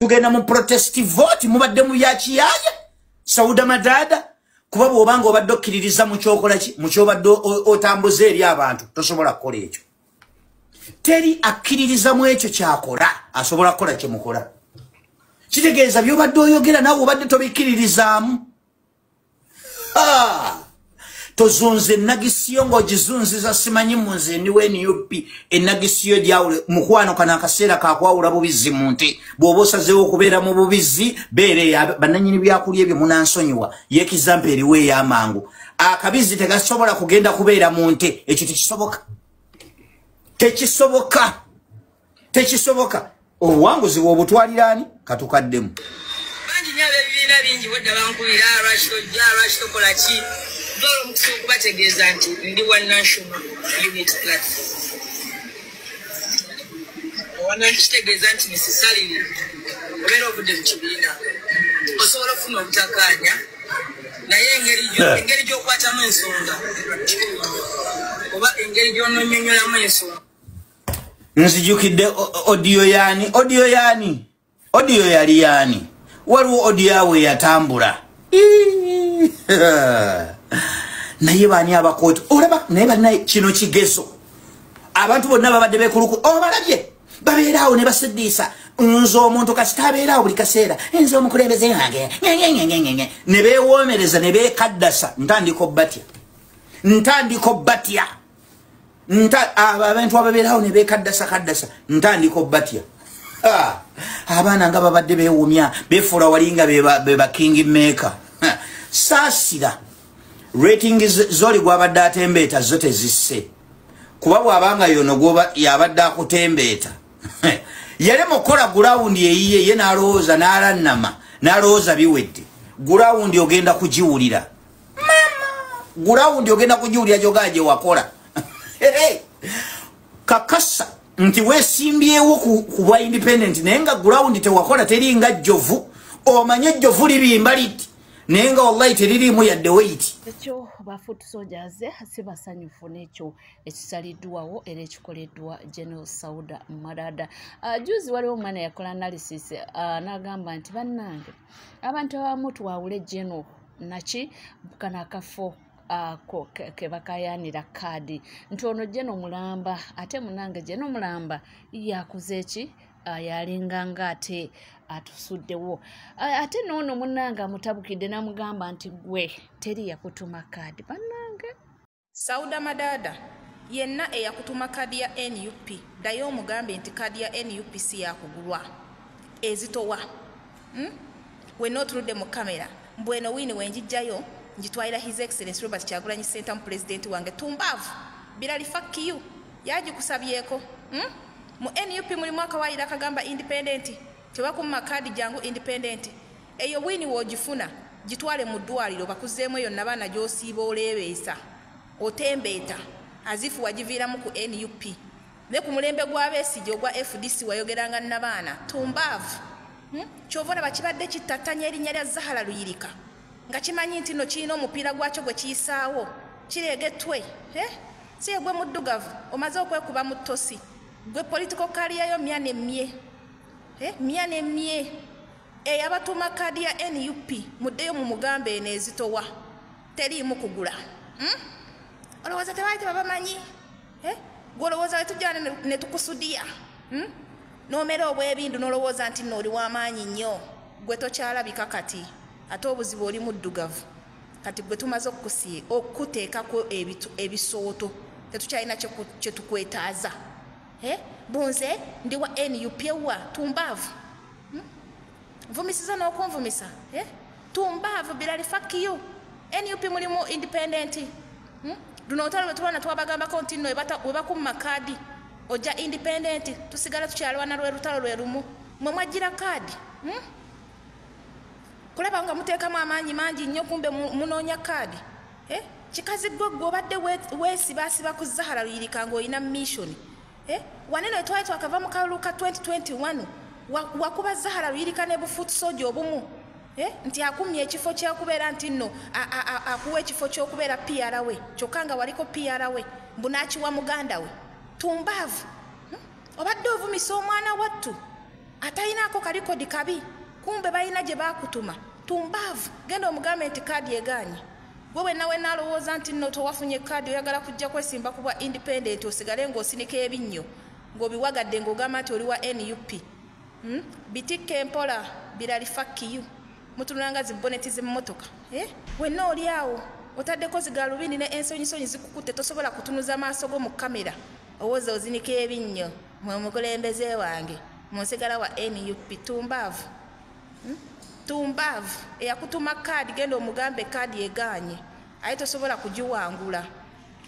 tugenda mu protest vote mubadde mu yakiyaya Sauda Madada kuba bwobanga obadde okkiririza mu kyokola ki mu kyobadde otambuza eri abantu tosobola kukola ekyo teri akkiririza mu ekyo kyakola asobola kukola kye mukola kitegeeza byobadde oyogera nawe obadde tobikkiririzaamu tozunze nagisiyo ng'ogizunziza simanyi munze ndiwe NUP enagisiyo gyawule mukwano kana akaseera kakwawula bubizi mu nte bw'oba osazeewo okubeera mu bubizi beere bannannyini byakulya ebyo munansonyiwa yekizampa eriwe ey'amangu akabizi tegasobola kugenda kubeera mu nte ekyo tekisoboka obuwanguzi bw'obutwaliraani katukaddemu bangi nnyo ab'ebibiina bingi bwedda bankubira lwaki tojja lwaki tokola ki Dolo mukisi okubategeeza nti ndi wa National Unity Platform. Wana nkitegeeza nti necessarily obeera ovudde mu kibiina osobola okufuna obutakkaanya naye engeri gy'okwatamu ensonga oba engeri gy'ononyonyolamu ensonga. Nzijukidde odiyo yali yaani waliwo odiyo awe yatambula naye bani abakooti olaba naye banaye kino kigezo abantu bonna babadde bekuluku obalabye babeeraawo ne baseddiisa nze omuntu kasitabeeraawo buli kaseera nze omukulembeze wange ne beewoomereza ne beekaddasa ntandiko batya abantu ababeeraawo ne beekaddasa ntandiko batya abaana nga babadde beewumya befuula walinga beba king maker saasira rating zoli gwabadde atembeeta zo tezisse kuba bw'abanga yono gwoba yabadde akutembeeta yali mukola gulawundi eyiye ye n'alowooza n'alannama n'alowooza biwedde gulawundi ogenda kugiwulira gulawundi ogenda kugiwulira gyogaa gye wakola kakasa nti weesimbyewo ku bwa independent naye nga gulawundi tewakola teringa jjovu omanye ejjovu libimba liti nenga wallahi teririmu yadde wait ekyo bafoot soldiers sibasanyufu n'ekyo ekisaliddwawo era ekikoleddwa General Sauda Madada. Juzi waliwo omwana yakola analysis n'agamba nti bannange abantu abamu twawule General naki kana akafo ke bakayanira kaadi nti ono General mulamba ate munange General mulamba yakuze ki yalinganga ate atusuddewo ate noono munanga mutabukidde namugamba nti gwe teri yakutuma kaadi bannange. Sauda Madada yenna eyakutuma kaadi ya NUP ddayo omugambe nti kaadi ya NUP si yakugulwa ezitowa wenna otunudde mu kamera mbweno wiini wenjijjayo njitwalira His Excellency Robert Kyagulanyi Ssentamu President wange tumbaavu Bilali fuck you yagikusabyeko mu NUP mulimu akawaayira akagamba independent tebakuma kaadi jangu independent eyo wiini woogifuna gitwale mu ddwaliro bakuzeemu eyo nabaana gy'osiiba oleebeesa otembeeta azifu wagiviiramu ku NUP ne ku mulembe gw'abeesige ogwa FDC wayogeranga nabaana tumbaavu kyovona bakibadde kittattanya erinnya lya Zahara Luyirika nga kimanyi nti no kirina omupiira gwakyo gwe kiyisaawo kireegettwe si ye gwe muddugavu omaze okwekuba mu ttosi gwe political career yo myanemye eyabatuuma kaadi ya NUP muddeyo mu mugambe eno ezitowa teriimu kugula olowooza tebaali tebabamanyi gwolowooza wetujja ne tukusudiya n'omera obwebindu n'olowooza nti nno oli w'amaanyi nnyo gwe tokyalabika kati ate obuzibu oli muddugavu kati gwe tumaze okuteekako ebisooto tetukyalina kye tukwetaaza bunze ndi wa NUP ewa tumbaavu vumisiza n'okunvumisa tumbaavu Bilali fuck you NUP mulimu independent luno otalo lwe tulwana twabagambako nti nno webakuma kaadi ojja independent tusigala tukyalwana lwe lutalo lwe lumu mwe mwajjira kaadi kulaba nga muteekamu amaanyi mangi nnyo kumbe munoonya kaadi kikazi gwe obadde weesibaasiba ku Zahara Luyirika ng'olina mission wanene twali twakava mu kalulu ka 2021 wakuba Zahara Luyirika ne bufuuti soja obumu nti akumye ekifo kyakubeera nti nno akuwa ekifo ky'okubeera PR we kyokka nga waliko PR we mbunakiwa muganda we tumbaavu obadde ovumisa omwana wattu atayinaako kalikodi kabi kumbe balina gye bakutuma tumbaavu genda omugambe nti kaadi eganye gwe wenna alowooza nti nno towafunye kaadi oyagala kujja kwesimba ku bwa independent osigale ng'osinika ebinnyo ng'obiwagadde ng'ogamba nti oli wa NUP bitikka empola birali fakkiyu mutunulanga ziboneti z'emmotoka wenna oli awo otaddeko zigalubindi ne ensonyisonyi zikukutte tosobola kutunuza maaso go mu kamera owooza ozinika ebinnyo mukulembeze wange munsigala wa NUP tumbaavu tumbaavu eyakutuma kaadi genda omugambe kaadi eganye aye tosobola kugiwangula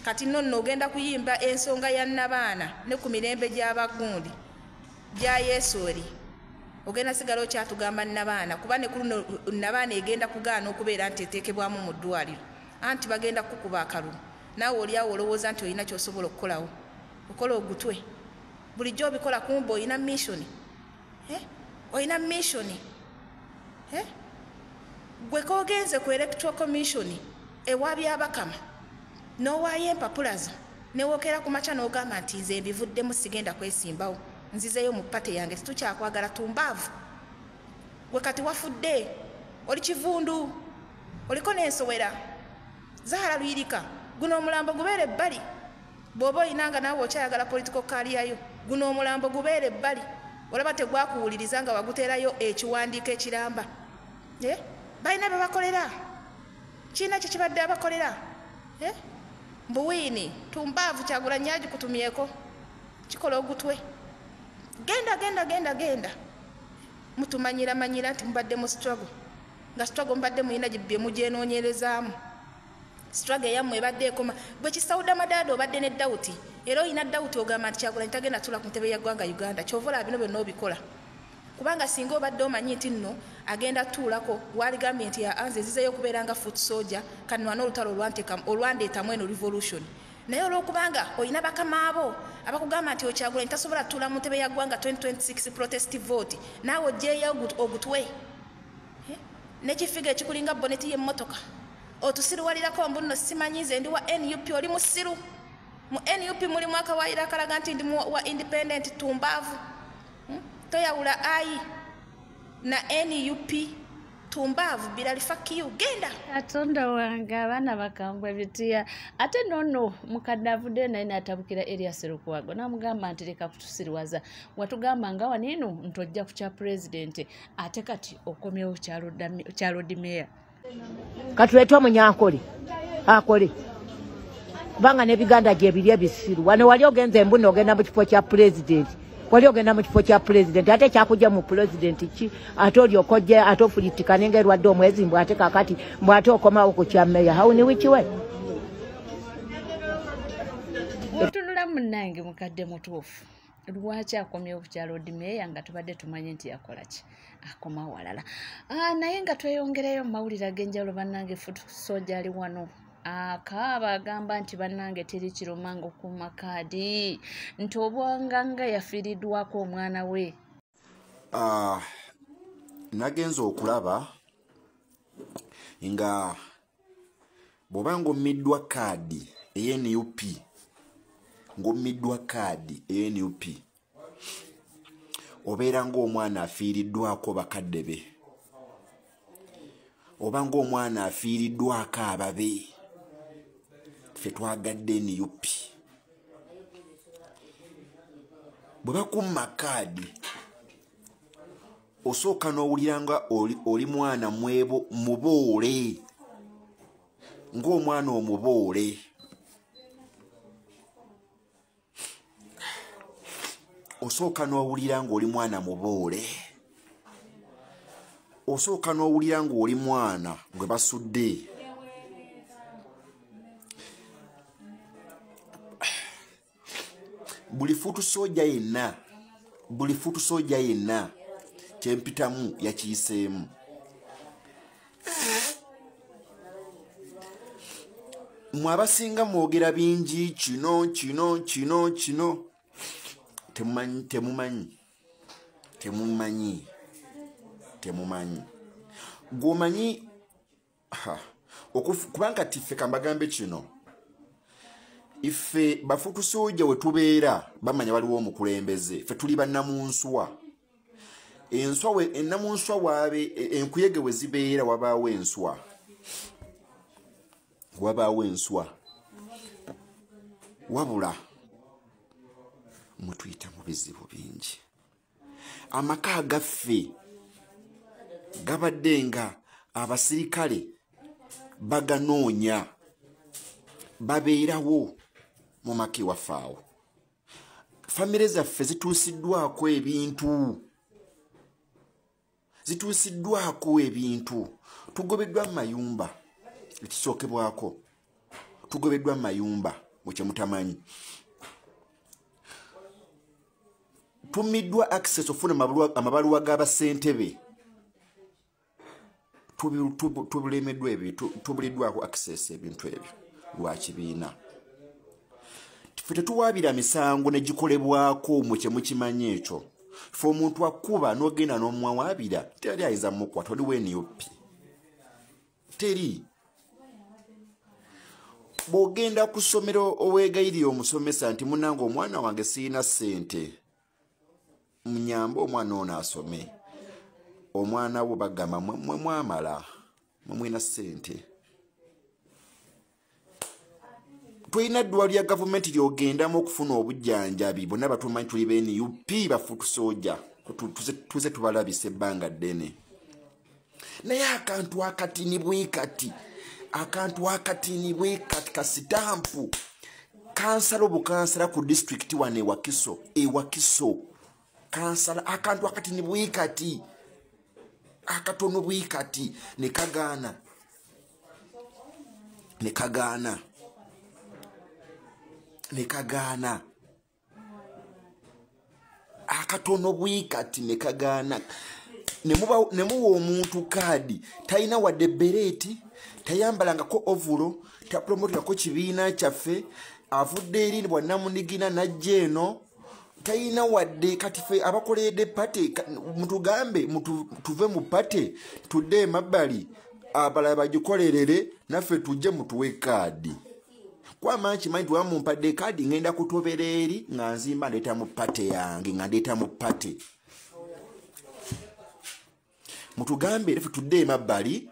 kati nonno ogenda kuyimba ensonga ya Nabaana ne ku mirembe gy'abagundi gya Yesuoli ogenda sigala okyatugamba Nabaana kuba ne kuno Nabaana egenda kugaana okubeera nti eteekebwamu mu ddwaliro anti bagenda kukuba akalulu naawe oli awo olowooza nti olina ky'osobola okukolawo okola ogutwe bulijjo obikola kumbe olina missioni olina missioni gwe kogenze ku electoral commission ewa byabakama n'owaayo empapulazo newookera ku makya n'ogamba nti nze mbivuddemu sigenda kwesimbawo nzizeyo mu pate yange situkyakwagala tumbaavu gwe kati wafudde oli kivundu oliko n'ensowera Zahara Luyirika guno omulambo gubeere ebbali bw'oba oyinanga naawe okyayagala political career guno omulambo gubeere ebbali olaba tegwakuwuliriza nga waguteerayo ekiwandiiko ekiramba balina bye bakolera kiina kye kibadde abakolera mbuwiini tumbaavu Kyagulanyi agikutumyeko kikola ogutwe genda mutumanyira nti mubadde mu struggle nga struggle mubadde muyina bye mugyenoonyerezaamu struggle eyammwe ebadde ekoma bwe Kisawuda Madada obadde ne dawuti era oyina dawuti ogamba nti Kyagulanyi tagenda tula ku ntebe ya ggwanga Uganda kyovola bino byonna obikola kubanga singa obadde omanyi nti nno agenda tuulako waligambye nti anze ezizeyo okubeera nga foot soldier kanwana olutalo olwandeetamu eno revolution naye olwokubanga olina bakama abo abakugamba nti Kyagulanyi tasobola tuula mu ntebe ya ggwanga 2026 protest vote naawe ogyeyo ogutwe nekifiga ekikulinga boneti y'emmotoka otusiruwalirako mbuno simanyize ndi wa NUP oli musiru mu NUP mulimu akawaayiro akalaga nti ndi wa independent tumbaavu toyawula ayi na NUP tumbaavu birali fakiyu genda Katonda wange abaana bakambwe bitiya ate nono mukadde avudde naye n'atabukira Erias Lukwago n'amugamba nti leka kutusiriwaza watugamba nga wanino ntojja ku kya president ate kati okomyewo kyalo dimeya katuletwa munyankole akole kubanga n'ebiganda gye biri ebisiru wano wali ogenza embuno ogenda mu kifo kya president wali ogenda mu kifo kya president ate kyakujja mu president ki ate olyokojje ate ofulitikane ng'erwadde omwezi mbw ate kakati mbw ate okomawo ku kya meya hawuni wikiwe otunula munnange mukadde mutuufu lwaki akomyewo ku kyalo dimeya nga tubadde tumanye nti yakola ki akoma walala naye nga tweyongereyo mu mawulire ag'enjawulo bannange futu soja ali wano akaaba agamba nti bannange teri kirumanga okuuma kaadi nti obwanganga yafiiriddwako omwana we nagenza okulaba nga bw'oba ng'ommiddwa kaadi ey'NUP ng'ommiddwa kaadi ey'NUP obeera ng'omwana afiiriddwako bakadde be oba ng'omwana afiiriddwako ababe ffe twagadde NUP bwe bakumma kaadi osooka n'owulira nga oli mwana muboole ng'omwana omuboole osooka n'owulira ng'oli mwana muboole osooka n'owulira ng'oli mwana gwe basudde buli futu soja yenna kyempitamu yakiyiseemu mwe abasinga mwogera bingi kino temumanyi gwomanyi kubanga tiffe kambagambe kino ife bafutu soja we tubeera bamanya waliwo omukulembeze ffe tuli bannamunswa enswa we ennamu nswa waabe enkuyege we zibeera wabaawo enswa wabula mutuyita mu bizibu bingi amaka agaffe gabadde nga abasirikale baganoonya babeerawo mu maka ewaffe awo famire zaffe zituusiddwako ebintu tugobeddwa mu mayumba ekisookebwako tugobeddwa mu mayumba mukye mutamanyi tumiddwa access ofuna amabaluwa g'abasentebe tubulemeddwa ebyo tubuliddwako access ebintu ebyo lwa kibiina ffe tetuwaabira misango ne gikolebwako mu kye mukimanyi ekyo fe omuntu akuba n'ogenda n'omwawaabira teri ayinza mukwata oli w'NUP teri bw'ogenda ku ssomero oweegayirira omusomesa nti munnange omwana wange sirina ssente munyambe omwana ono asome omwana wo bagamba mwe mwamala mwe mwina ssente tulina ddwaliro lya gavumenti ly'ogendamu okufuna obujjanjabi bonna batumanyi tuli b'NUP bafuutu soja tuze tubalabisa ebbanga ddene naye akantu akatini bwe kati kasitampu kansala obukansala ku disitulikiti wano ewakiso kansala akantu akatini bwe kati akatono bwe kati ne kagaana akatono bwe kati ne kagaana ne muwa omuntu kaadi talina wadde bereti tayambalangako ovulo tapromotako kibiina kyaffe avudde eri bwannamunigina najja eno talina wadde kati ffe abakoleredde pate mutugambe tuve mu pate tudde emabbali abalala bagikolerere naffe tujje mutuwe kaadi kwama nkimanyi tiwamumpadde kaadi ngenda kutobera eri nga nzimba ndeeta mu pate yange nga ndeeta mu pate mutugambe ffe tudde emabbali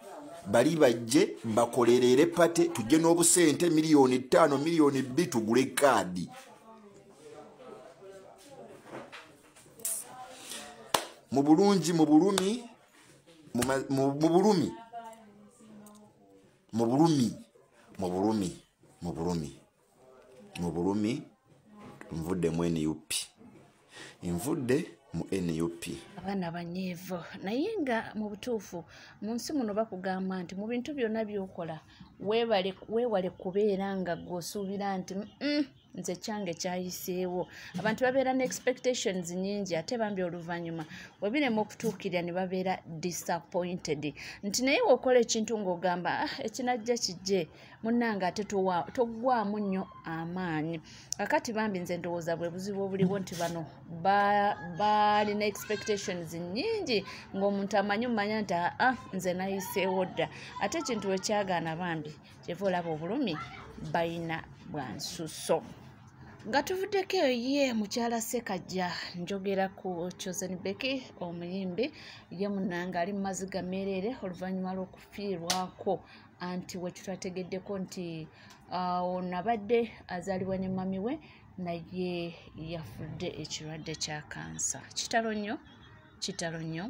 bali bajje bakolerere pate tujje n'obusente miliyoni 5 miliyoni 2 tugule kaadi mu bulungi mu bulumi nvudde mu NUP abaana banyeevu naye nga mu butuufu mu nsi muno bakugamba nti mu bintu byonna by'okola weewale kubeera nga gw'osuubira nti nze kyange kyayiseewo abantu babeera ne expectations nyingi ate bambi oluvannyuma webirema okutuukirira ne babeera disappointed nti naye weokola ekintu ng'ogamba ekinajja kijje munnange ate toggwamu nnyo amaanyi kakati bambi nze ndowooza bwe buzibu obuliwo nti bano balina expectations nyingi ng'omuntu amanyi mumanya nti nze nayiseewo dda ate ekintu wekyagaana bambi kyeva olaba obulumi balina bwansuso nga tuvuddeko ye mukyala Ssekajja njogera ku Chosen Becky omuyimbi ye munnanga ali mu maziga meerere oluvannyuma lw'okufiirwako anti wekitwategeddeko nti ono abadde azaalibwa ne mami we naye yafudde ekirwadde kya kansa kitalo nnyo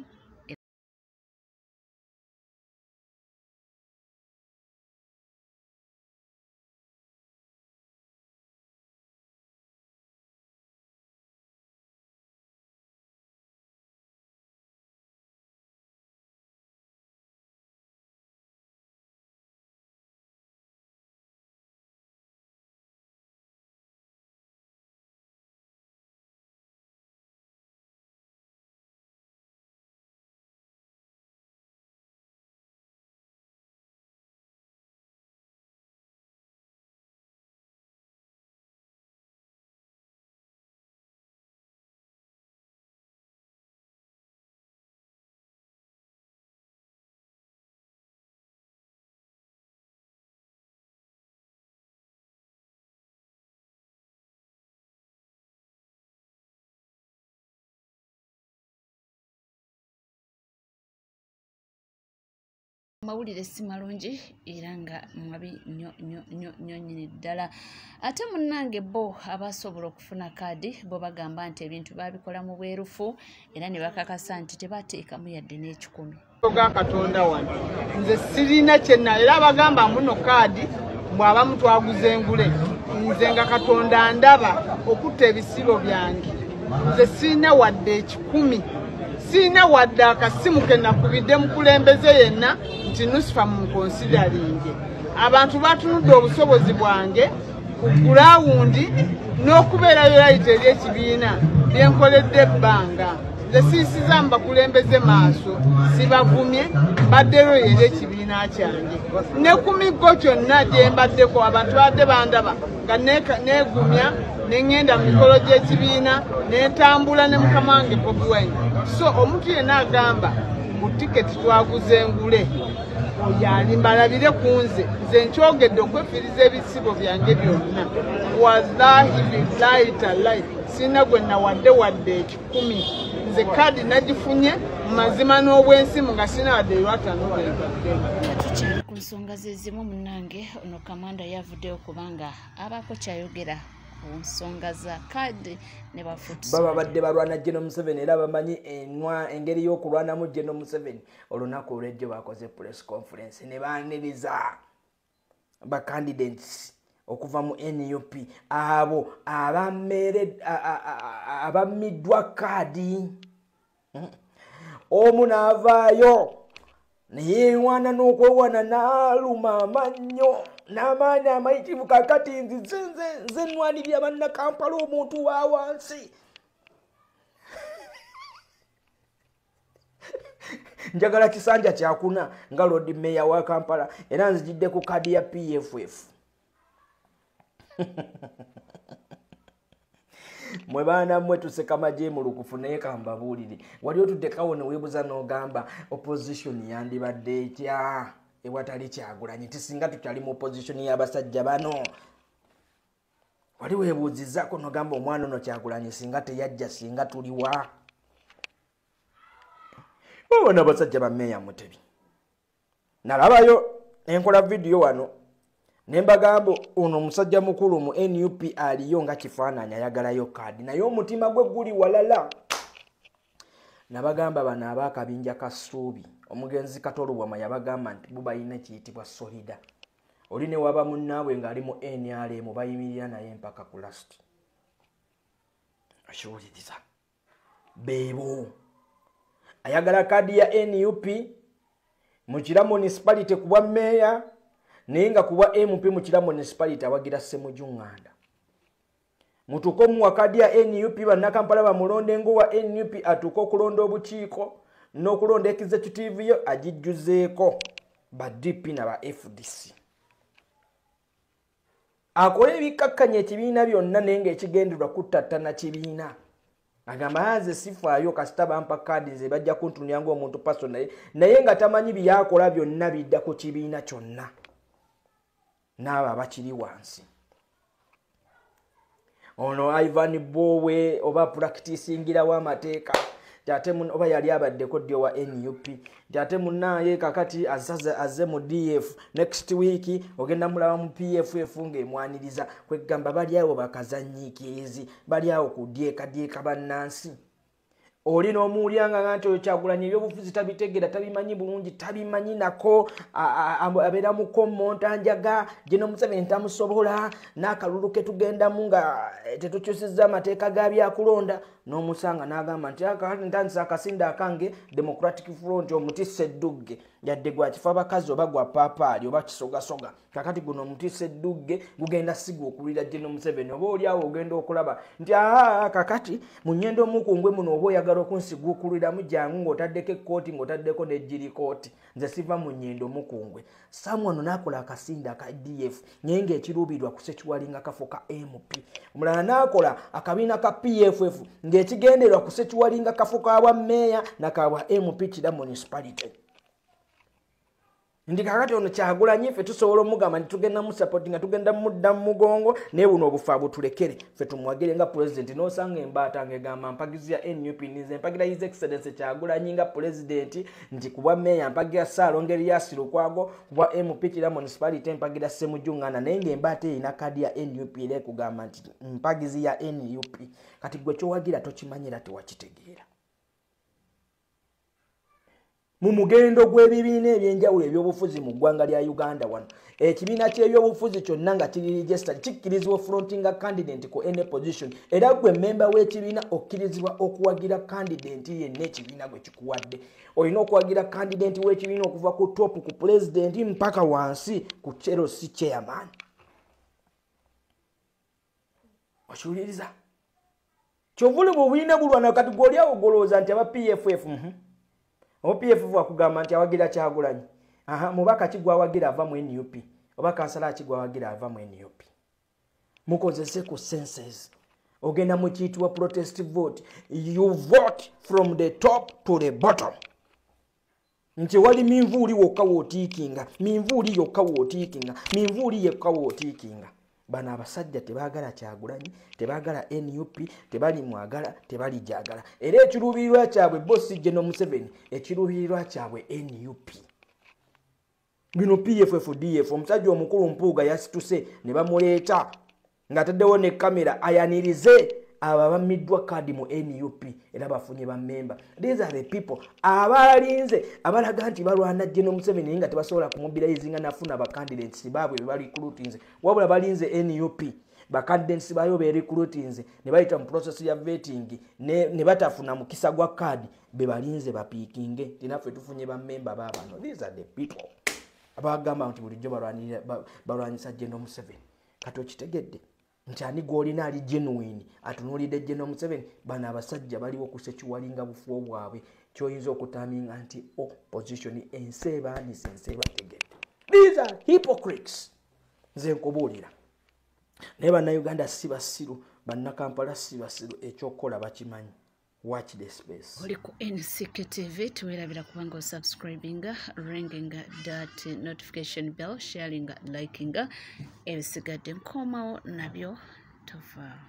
mawulire si malungi era nga mwabi nnyo nnyini ddala ate munnange bo abasobola okufuna kaadi bo bagamba nti ebintu babikola mu bwerufu era ne bakakasa nti tebateekamu yadde n'ekikumi ga Katonda wano nze sirina kyenna era bagamba muno kaadi bw'abamu twaguze engule nze nga Katonda ndaba okutta ebisiro byange nze sirina wadde ekikumi sina wadde akasimu ke nakubidde mukulembeze yenna nti nusifa mu konsidaringe abantu batunudde obusobozi bwange ku gurawundi n'okubeerayo layita eri ekibiina byenkoledde ebbanga nze siisiza mubakulembeze maaso sibavumye mbaddeyo eri ekibiina kyange ne ku miggo kyonna gye mbaddeko abantu badde bandaba nga neegumya neŋŋenda mu mikolo gy'ekibiina n'entambula ne mukama wange Bobi Wine so omuntu yenna agamba mu tiketi twaguze engule oyo alimbalabire ku nze nkyogedde okwefiriza ebisibo byange byonna wallahi billahi tallahi sina gwe nawadde ekikumi nze kaadi nagifunye mu mazima n'obwensimu nga sina wadde lwatano bwengaddemu tukyali ku nsonga zezimu munnange ono kamanda yavuddeyo kubanga abaako kyayogera ku nsonga za kaadi ne bafutusa baba badde balwana General Museveni era bamanyi engeri y'okulwanamu General Museveni olunaku olw'ejjo bakoze press conference ne baaniriza ba candidates okuva mu NUP abo abamiddwa kaadi omu n'avaayo neyeewaana n'okwewaana n'aluma amannyo n'amaanyi amayitivu kakati nze nnwanirira bannakampala omuntu wa wansi njagala Kisanja kyakuna nga Lord Mayor wa Kampala era nzijidde ku kaadi ya PFF mwe baana mwe tuseka maje mu lukufu naye kambabuulire wali otuddekawo ne weebuza n'ogamba opposition yandibadde etya ewatali Kyagulanyi tisinga tukyali mu opposition y'abasajja bano wali weebuuzizzaako n'ogamba omwana ono Kyagulanyi singa teyajja singa tuliwa babona abasajja ba Meya Mutebi nalabayo enkola video wano nembagamba ono omusajja mukulu mu NUP aliyo nga kifaananyi ayagalayo kaadi naye omutima gwe guli walala nabagamba bano abakabinja Kasuubi omugenzi Katolubwama yabagamba nti bubayina kiyitibwa solida oli ne waba munnaabwe ng'ali mu NRM bayimirira naye mpaka ku last ashuuliriza beebo ayagala kaadi ya NUP mu Kira municipality kuba meya naye nga kuba MP mu Kira municipality awagira Ssemujunganda mutuko mu kaadi ya NUP bannakampala bamulonde ngowa NUP atuko okulonda obukiiko n'okulonda executive yo agijjuzeeko ba DP na ba FDC akola ebikkakkanya ekibiina byonna naye ng'ekigendererwa kuttattana kibiina agamba haze sifaayo kasita bampa kaadi ze bajja kuntunira ng'omuntu personal naye nga tamanyi byakola byonna bidda ku kibiina kyonna n'abo abakiri wansi ono Ivan Bowe oba practicingira w'amateeka ate oba yali abaddeko ddyo wa NUP ate munnaye kakati azze mu DF next week ogenda mulaba mu PFF ng'emwaniriza kwegamba bali awo bakazanyiikirizi bali awo kudyeka bannansi oli n'omuwulyanga nti oyo Kyagulanyi ebyobufuzi tabitegeera tabimanyi bulungi tabimanyi nako abeera mu kommontanjaga General Museveni tamusobola n'akalulu ke tugendamu nga tetukyusizza amateeka ga byakulonda n'omusanga n'agamba nti ntandisa akasinda akange Democratic Front omuti Sseddugge yadde gwa kifa bakazi oba gwa paapaali oba kisogasoga kakati guno omuti Sseddugge gugenda sigwa okulira General Museveni oba oli awo ogenda okulaba nti kakati mu nnyendo omukungwe muno oba oyagala okunsigwa okuliramu jangu ng'otaddeko ekkooti ng'otaddeko n'ejjirikooti nze siva mu nnyendo omukungwe Samuel n'akola akasinda ka DF naye ng'ekiruubirwa ku Ssekiwalinga kafo ka MP omulala n'akola akabiina ka PFF ng'ekigendererwa ku Ssekiwalinga kafo ka bwa meya n'akabwa MP Kira municipality ndi kakati ono Kyagulanyi ffe tusobola omugamba nti tugenda mu support nga tugenda mudda mu mugongo naye buno obufa butulekere ffe tumwagire nga president n'osanga embaata ng'egamba mpagizi ya NUP nize mpagira his excellence Kyagulanyi nga president nti kubwa meya mpagira Ssaalongo Erias Lukwago kubwa MP Kira municipality mpagira Ssemujjungana naye ng'embaata erina kadi ya NUP era ekugamba nti mpagizi ya NUP kati gwe kyowagira tokimanyira tewakitegeera mu mugendo gw'ebibiina ebyenjawulo ebyobufuzi mu ggwanga lya Uganda wano ekibiina ky'ebyobufuzi kyonna nga kiri registered kikkirizibwa frontinga candidate ku any position era gwe memba w'ekibiina okkirizibwa okuwagira candidate yenna ekibiina gwe kikuwadde olina okuwagira candidate w'ekibiina okuva ku top ku president mpaka wansi ku cherosi chairman okiwuliriza kyovule bwobulina bulwana kati gw'oliawo golowooza nti aba PFF OPF akugamba nti awagira Kyagulanyi mubaka kigwa awagira ava mu NUP oba kansala kigwa awagira ava mu NUP mukozese ku senses ogenda mu kiyitibwa protest vote you vote from the top to the bottom nti wali minvuuli wokka wootiikinga minvuuli yokka wootiikinga minvuuli yekka wootiikinga bana abasajja tebaagala Kyagulanyi tebaagala NUP tebali mwagala tebali jagala era ekiruubirirwa kyabwe boss General Museveni ekiruubirirwa kyabwe NUP bino PFF DF omusajja omukulu Mpuuga yasituse ne bamuleeta nga taddewo ne kamera ayanirize ababamiddwa kadi mu NUP era bafunye ba member these are the people abalinze abalaga nti balwana General Museveni nga tebasobola kumubilizinga nafuna ba candidates babwe bali recruiting wabula balinze NUP ba candidates bayo be recruiting ne bayita mu process ya vetting ne batafuna mukisa gwa kadi be balinze bapikinge tinaffe tufunye ba member babano these are the people abagamba nti bulijjo balwanyisa General Museveni kato kitegedde nti ani gw'olina ali genuine atunuulidde General Museveni bano abasajja baliwo ku Ssekiwalinga bufuo bwabwe kyoyinza okutaminga nti opposition enseebaanise enseebategedde these are hypocrites nze nkubuulira naye bannayuganda si basiru bannakampala si basiru ekyokukola bakimanyi watch the space oli ku NCK TV tuwerabira kubanga osubscribinga ringinga that notification bell sharinga likinga ebisigadde nkomawo nabyo tova